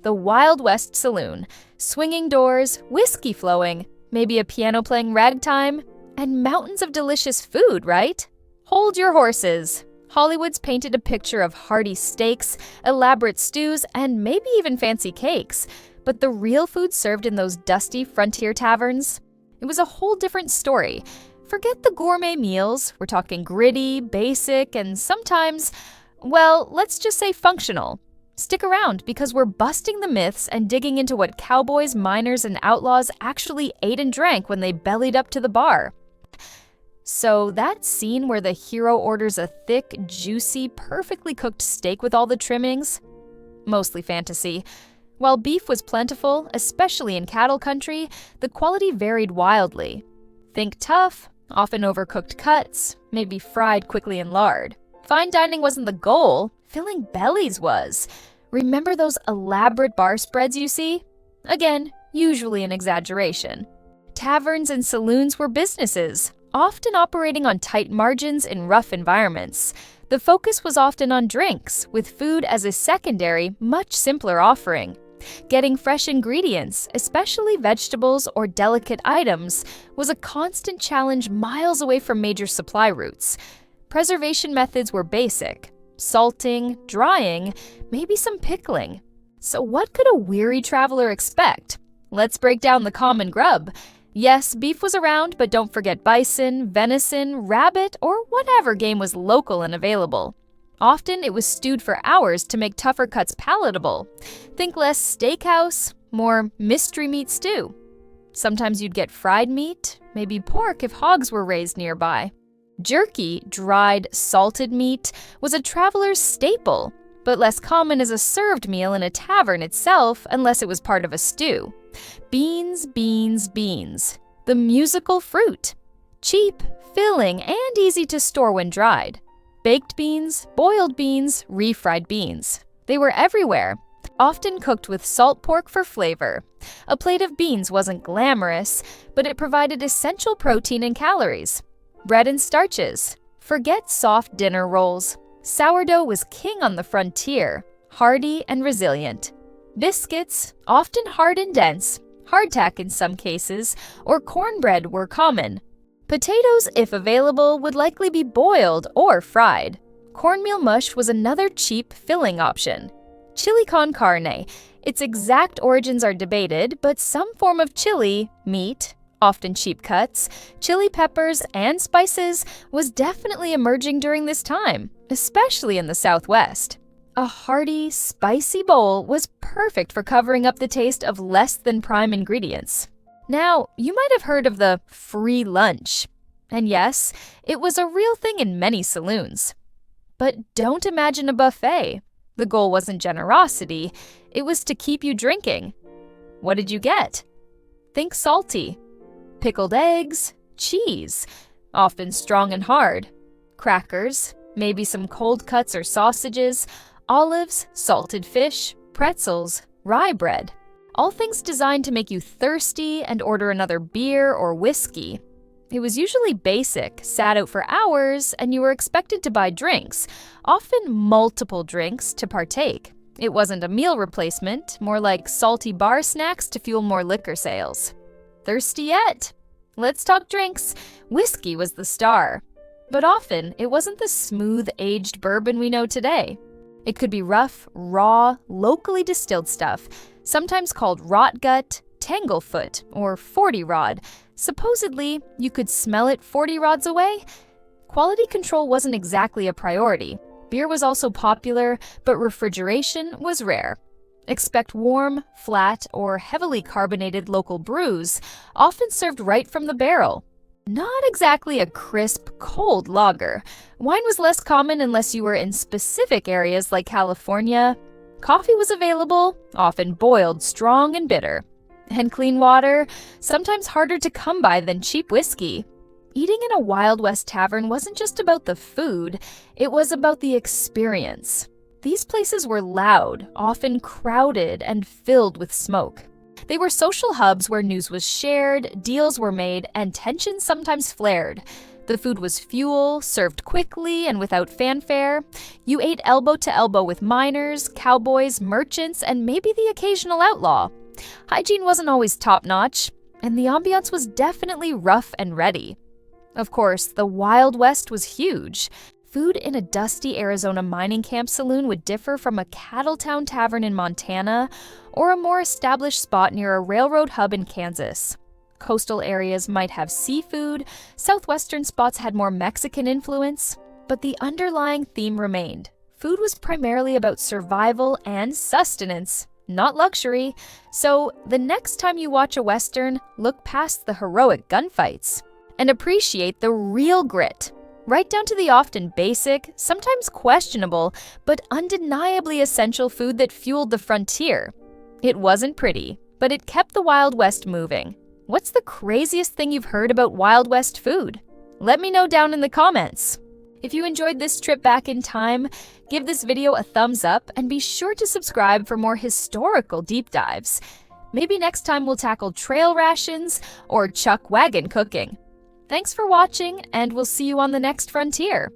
The Wild West Saloon. Swinging doors, whiskey flowing, maybe a piano playing ragtime, and mountains of delicious food, right? Hold your horses. Hollywood's painted a picture of hearty steaks, elaborate stews, and maybe even fancy cakes. But the real food served in those dusty frontier taverns? It was a whole different story. Forget the gourmet meals, we're talking gritty, basic, and sometimes, well, let's just say functional. Stick around because we're busting the myths and digging into what cowboys, miners, and outlaws actually ate and drank when they bellied up to the bar. So that scene where the hero orders a thick, juicy, perfectly cooked steak with all the trimmings? Mostly fantasy. While beef was plentiful, especially in cattle country, the quality varied wildly. Think tough, often overcooked cuts, maybe fried quickly in lard. Fine dining wasn't the goal, filling bellies was. Remember those elaborate bar spreads you see? Again, usually an exaggeration. Taverns and saloons were businesses, often operating on tight margins in rough environments. The focus was often on drinks, with food as a secondary, much simpler offering. Getting fresh ingredients, especially vegetables or delicate items, was a constant challenge miles away from major supply routes. Preservation methods were basic: salting, drying, maybe some pickling. So what could a weary traveler expect? Let's break down the common grub. Yes, beef was around, but don't forget bison, venison, rabbit, or whatever game was local and available. Often it was stewed for hours to make tougher cuts palatable. Think less steakhouse, more mystery meat stew. Sometimes you'd get fried meat, maybe pork if hogs were raised nearby. Jerky, dried, salted meat, was a traveler's staple, but less common as a served meal in a tavern itself unless it was part of a stew. Beans, beans, beans. The musical fruit. Cheap, filling, and easy to store when dried. Baked beans, boiled beans, refried beans. They were everywhere, often cooked with salt pork for flavor. A plate of beans wasn't glamorous, but it provided essential protein and calories. Bread and starches. Forget soft dinner rolls. Sourdough was king on the frontier, hardy and resilient. Biscuits, often hard and dense, hardtack in some cases, or cornbread were common. Potatoes, if available, would likely be boiled or fried. Cornmeal mush was another cheap filling option. Chili con carne. Its exact origins are debated, but some form of chili, meat, often cheap cuts, chili peppers, and spices was definitely emerging during this time, especially in the Southwest. A hearty, spicy bowl was perfect for covering up the taste of less than prime ingredients. Now, you might have heard of the free lunch. And yes, it was a real thing in many saloons. But don't imagine a buffet. The goal wasn't generosity, it was to keep you drinking. What did you get? Think salty. Pickled eggs, cheese, often strong and hard. Crackers, maybe some cold cuts or sausages, olives, salted fish, pretzels, rye bread. All things designed to make you thirsty and order another beer or whiskey. It was usually basic, sat out for hours, and you were expected to buy drinks, often multiple drinks, to partake. It wasn't a meal replacement, more like salty bar snacks to fuel more liquor sales. Thirsty yet? Let's talk drinks. Whiskey was the star. But often, it wasn't the smooth, aged bourbon we know today. It could be rough, raw, locally distilled stuff, sometimes called rot gut, tanglefoot, or 40 rod. Supposedly, you could smell it 40 rods away. Quality control wasn't exactly a priority. Beer was also popular, but refrigeration was rare. Expect warm, flat, or heavily carbonated local brews, often served right from the barrel. Not exactly a crisp, cold lager. Wine was less common unless you were in specific areas like California. Coffee was available, often boiled strong and bitter. And clean water, sometimes harder to come by than cheap whiskey. Eating in a Wild West tavern wasn't just about the food, it was about the experience. These places were loud, often crowded, and filled with smoke. They were social hubs where news was shared, deals were made, and tensions sometimes flared. The food was fuel, served quickly and without fanfare. You ate elbow to elbow with miners, cowboys, merchants, and maybe the occasional outlaw. Hygiene wasn't always top-notch, and the ambiance was definitely rough and ready. Of course, the Wild West was huge. Food in a dusty Arizona mining camp saloon would differ from a Cattletown tavern in Montana or a more established spot near a railroad hub in Kansas. Coastal areas might have seafood, southwestern spots had more Mexican influence, but the underlying theme remained. Food was primarily about survival and sustenance, not luxury, so the next time you watch a Western, look past the heroic gunfights and appreciate the real grit, right down to the often basic, sometimes questionable, but undeniably essential food that fueled the frontier. It wasn't pretty, but it kept the Wild West moving. What's the craziest thing you've heard about Wild West food? Let me know down in the comments. If you enjoyed this trip back in time, give this video a thumbs up and be sure to subscribe for more historical deep dives. Maybe next time we'll tackle trail rations or chuck wagon cooking. Thanks for watching, and we'll see you on the next frontier.